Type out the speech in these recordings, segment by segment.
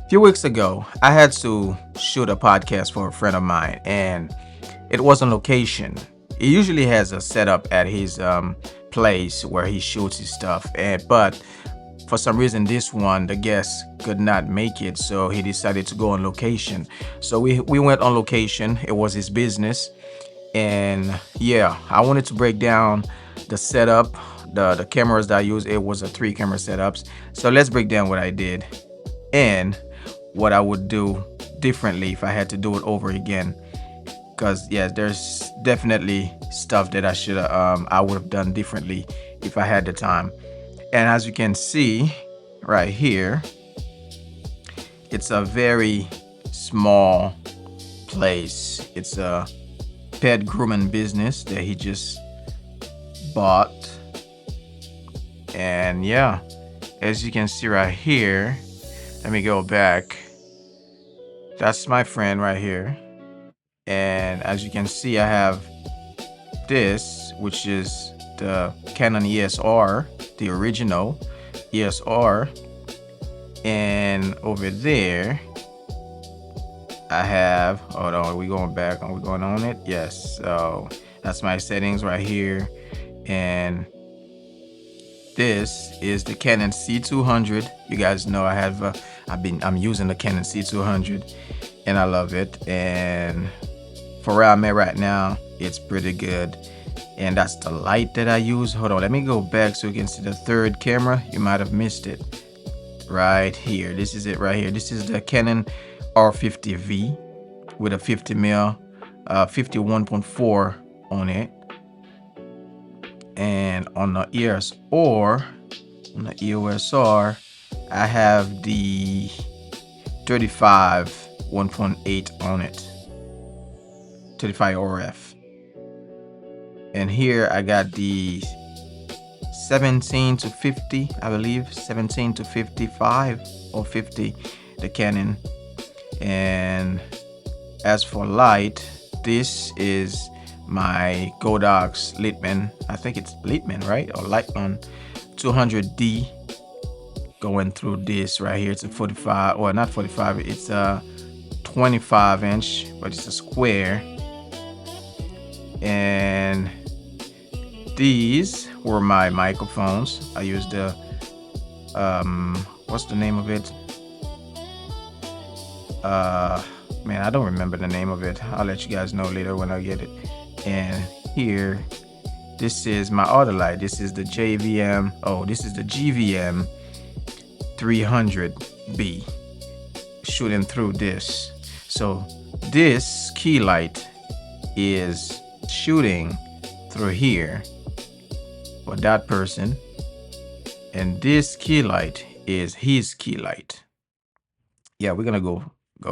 few weeks ago, I had to shoot a podcast for a friend of mine, and it was on location. He usually has a setup at his place where he shoots his stuff, but for some reason, this one the guest could not make it, so he decided to go on location. So we went on location. It was his business, and yeah, I wanted to break down the setup, the cameras that I used. It was a 3 camera setups. So let's break down what I did and what I would do differently if I had to do it over again. Because yeah, there's definitely stuff that I would have done differently if I had the time. And as you can see right here, it's a very small place. It's a pet grooming business that he just bought. And yeah, as you can see right here, let me go back. That's my friend right here. And as you can see, I have this, which is the Canon EOS R, the original EOS R. And over there, I have, hold on, are we going back? Are we going on it? Yes. So that's my settings right here. And this is the Canon C200. You guys know I'm using the Canon C200 and I love it. And for where I'm at right now, it's pretty good. And that's the light that I use. Hold on, let me go back so you can see the third camera. You might have missed it right here. This is it right here. This is the Canon R50V with a 50mm 51.4 on it. And on the EOS R, I have the 35 1.8 on it, 35 RF. And here I got the 17 to 50, I believe 17 to 55 or 50, the Canon. And as for light, this is my Godox Littman, I think it's Littman, right? Or Lighton 200D, going through this right here. It's a 45, or not 45, it's a 25 inch, but it's a square. And these were my microphones. I used the what's the name of it? Man, I don't remember the name of it. I'll let you guys know later when I get it. And here, this is my other light. This is the this is the GVM 300B, shooting through this. So this key light is shooting through here for that person, and this key light is his key light. Yeah, we're gonna go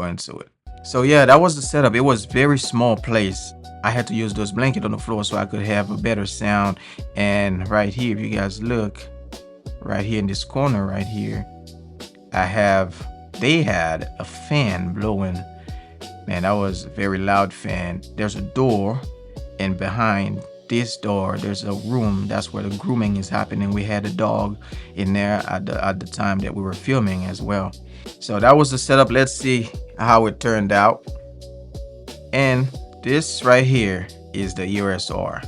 into it. So yeah, that was the setup. It was very small place. I had to use those blankets on the floor so I could have a better sound. And right here, if you guys look right here in this corner right here, they had a fan blowing. Man, that was a very loud fan. There's a door, and behind this door there's a room. That's where the grooming is happening. We had a dog in there at the time that we were filming as well. So that was the setup. Let's see how it turned out. And this right here is the EOS R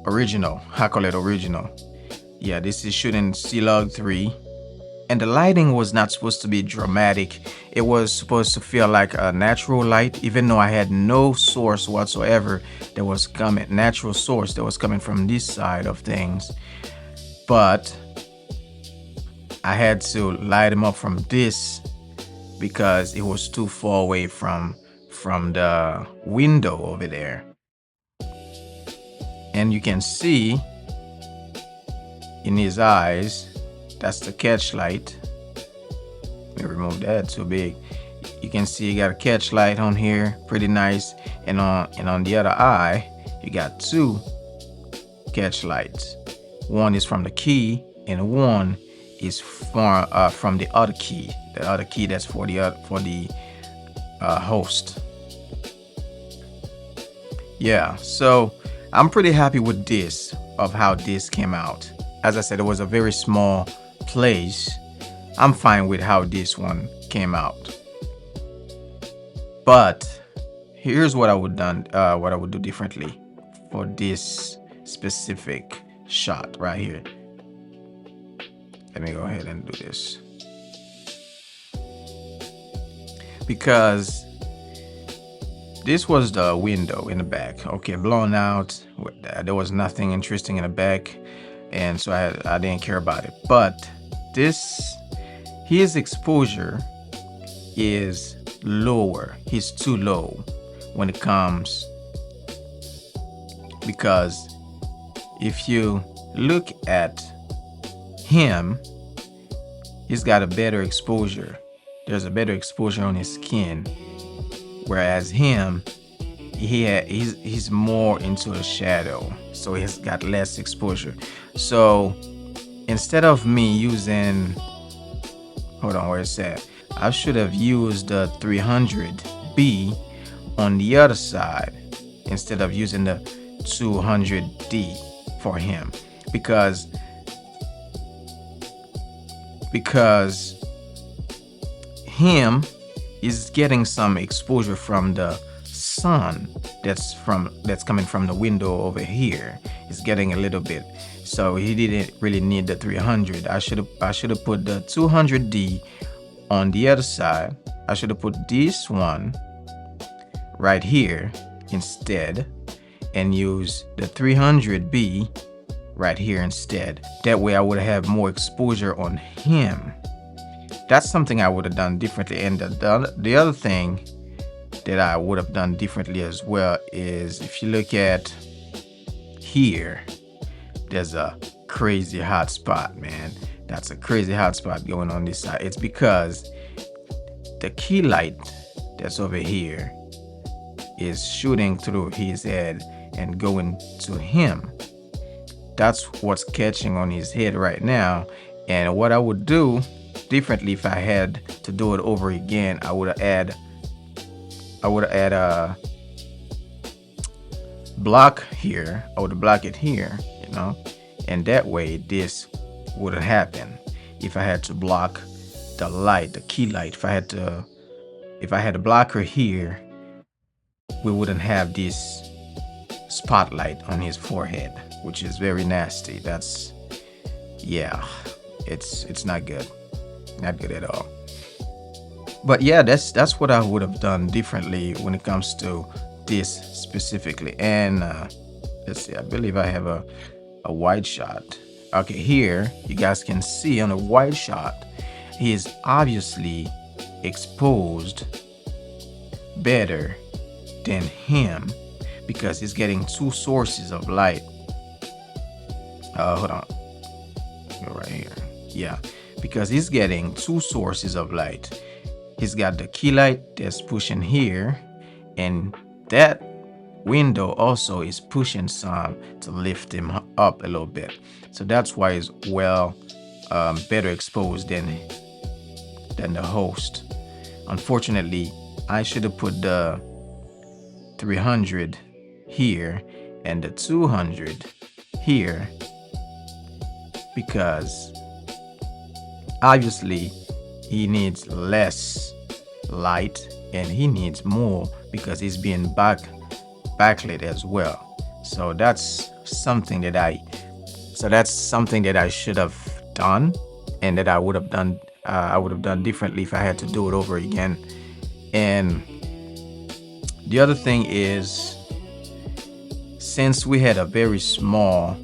original. I call it original. Yeah, this is shooting C-Log 3. And the lighting was not supposed to be dramatic. It was supposed to feel like a natural light, even though I had no source whatsoever that was coming, natural source that was coming from this side of things. But I had to light them up from this because it was too far away from the window over there. And you can see in his eyes, that's the catch light. Let me remove that, too big. You can see you got a catch light on here, pretty nice. And on the other eye, you got 2 catch lights. One is from the key, and one is from the other key. The other key that's for the host. Yeah, so I'm pretty happy with this, of how this came out. As I said, it was a very small place. I'm fine with how this one came out. But here's what I would do differently for this specific shot right here. Let me go ahead and do this, because this was the window in the back. Okay, blown out. There was nothing interesting in the back, and so I didn't care about it. But his exposure is lower. He's too low when it comes, because if you look at him, he's got a better exposure. There's a better exposure on his skin, whereas him, he's more into a shadow, so he's got less exposure. So instead of me using, hold on, where it's at, I should have used the 300B on the other side instead of using the 200D for him, because him is getting some exposure from the sun that's coming from the window over here. It's getting a little bit, so he didn't really need the 300. I should have put the 200D on the other side. I should have put this one right here instead, and use the 300B right here instead. That way I would have more exposure on him. That's something I would have done differently. And the other thing that I would have done differently as well is, if you look at here, there's a crazy hot spot, man. That's a crazy hot spot going on this side. It's because the key light that's over here is shooting through his head and going to him. That's what's catching on his head right now. And what I would do differently, if I had to do it over again, I would add a block here. I would block it here, you know, and that way this wouldn't happen. If I had to block the light, the key light, if I had a blocker here, we wouldn't have this spotlight on his forehead, which is very nasty. That's, yeah, it's not good. Not good at all. But yeah, that's what I would have done differently when it comes to this specifically. And let's see, I believe I have a wide shot. Okay, here you guys can see on a wide shot, he is obviously exposed better than him, because he's getting two sources of light. Hold on, go right here. Yeah, because he's getting two sources of light. He's got the key light that's pushing here, and that window also is pushing some to lift him up a little bit. So that's why he's better exposed than the host. Unfortunately, I should have put the 300 here and the 200 here, because obviously he needs less light and he needs more because he's being backlit as well. So that's something that I should have done, and that I would have done differently if I had to do it over again. And the other thing is, since we had a very small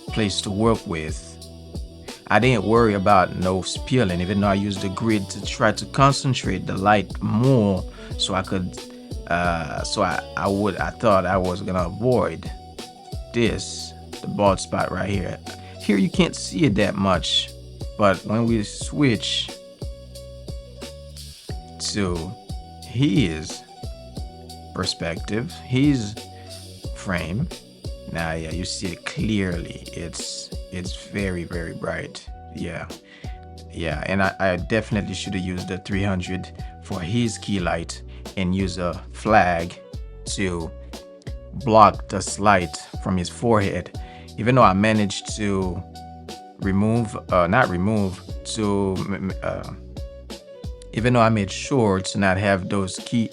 place to work with, I didn't worry about no spilling, even though I used the grid to try to concentrate the light more, so I could I thought I was gonna avoid the bald spot right here. Here you can't see it that much, but when we switch to his perspective, his frame, now yeah, you see it clearly. It's very, very bright. Yeah, and I definitely should have used the 300 for his key light and use a flag to block this light from his forehead. Even though I managed to not remove, to even though I made sure to not have those key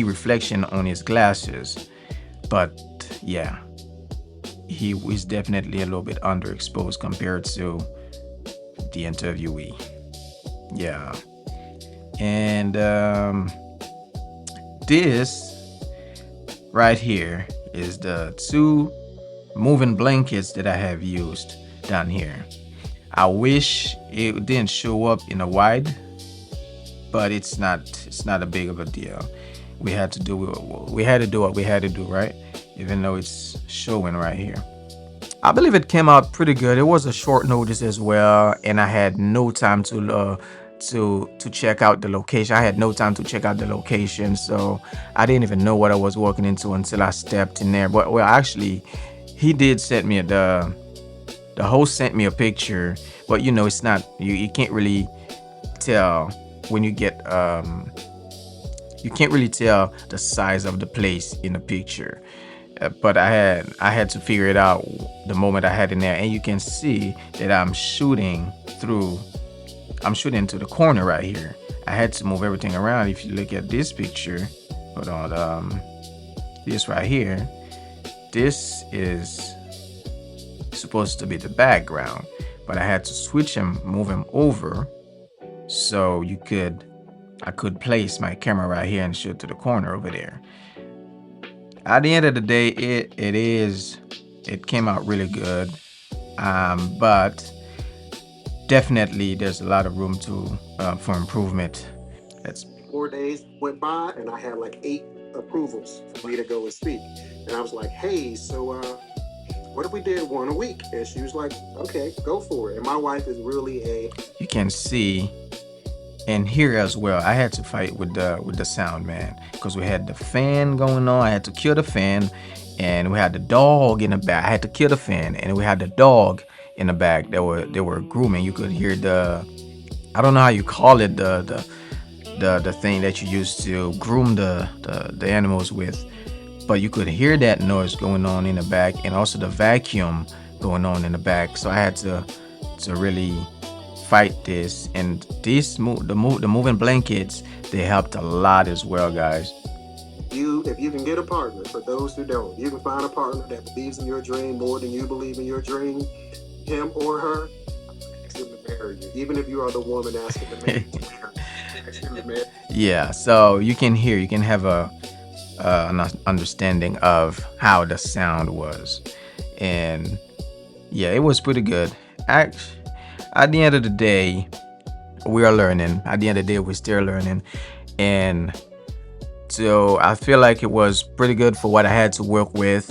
reflection on his glasses. But yeah, he was definitely a little bit underexposed compared to the interviewee. Yeah. And this right here is the two moving blankets that I have used down here. I wish it didn't show up in a wide, but it's not a big of a deal. We had to do what we had to do, right? Even though it's showing right here. I believe it came out pretty good. It was a short notice as well, and I had no time to check out the location. I had no time to check out the location, so I didn't even know what I was walking into until I stepped in there. But well, actually, he did send me the host sent me a picture, but it's not you can't really tell when you get you can't really tell the size of the place in the picture. But I had to figure it out the moment I had in there, and you can see that I'm shooting into the corner right here. I had to move everything around. If you look at this picture, hold on, this right here, this is supposed to be the background, but I had to switch him, move him over, so I could place my camera right here and shoot to the corner over there. At the end of the day, it came out really good, but definitely there's a lot of room for improvement. That's 4 days went by, and I had like 8 approvals for me to go and speak. And I was like, hey, so what if we did one a week? And she was like, okay, go for it. And my wife is really you can see and hear as well. I had to fight with the sound, man, because we had the fan going on. I had to kill the fan, and we had the dog in the back. I had to kill the fan, and we had the dog in the back. They were grooming. You could hear I don't know how you call it, the thing that you use to groom the animals with, but you could hear that noise going on in the back, and also the vacuum going on in the back. So I had to really fight this, and the moving blankets, they helped a lot as well, guys. if you can get a partner, for those who don't, you can find a partner that believes in your dream more than you believe in your dream, him or her, ask them to marry you. Even if you are the woman asking the man to marry you, ask him to marry you. Yeah, so you can have an understanding of how the sound was, and yeah, it was pretty good. At the end of the day, we are learning. At the end of the day, we're still learning, and so I feel like it was pretty good for what I had to work with.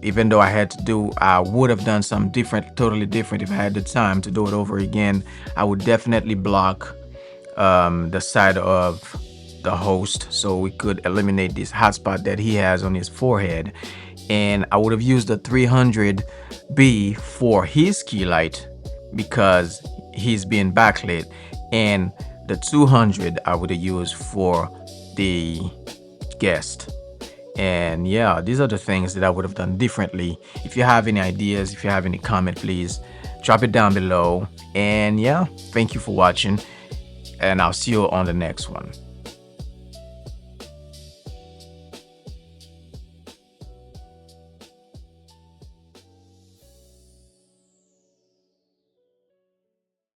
Even though I would have done something different, totally different, if I had the time to do it over again. I would definitely block the side of the host, so we could eliminate this hotspot that he has on his forehead. And I would have used the 300B for his key light because he's being backlit, and the 200 I would have used for the guest. And yeah, these are the things that I would have done differently. If you have any ideas, if you have any comment, please drop it down below. And yeah, thank you for watching, and I'll see you on the next one.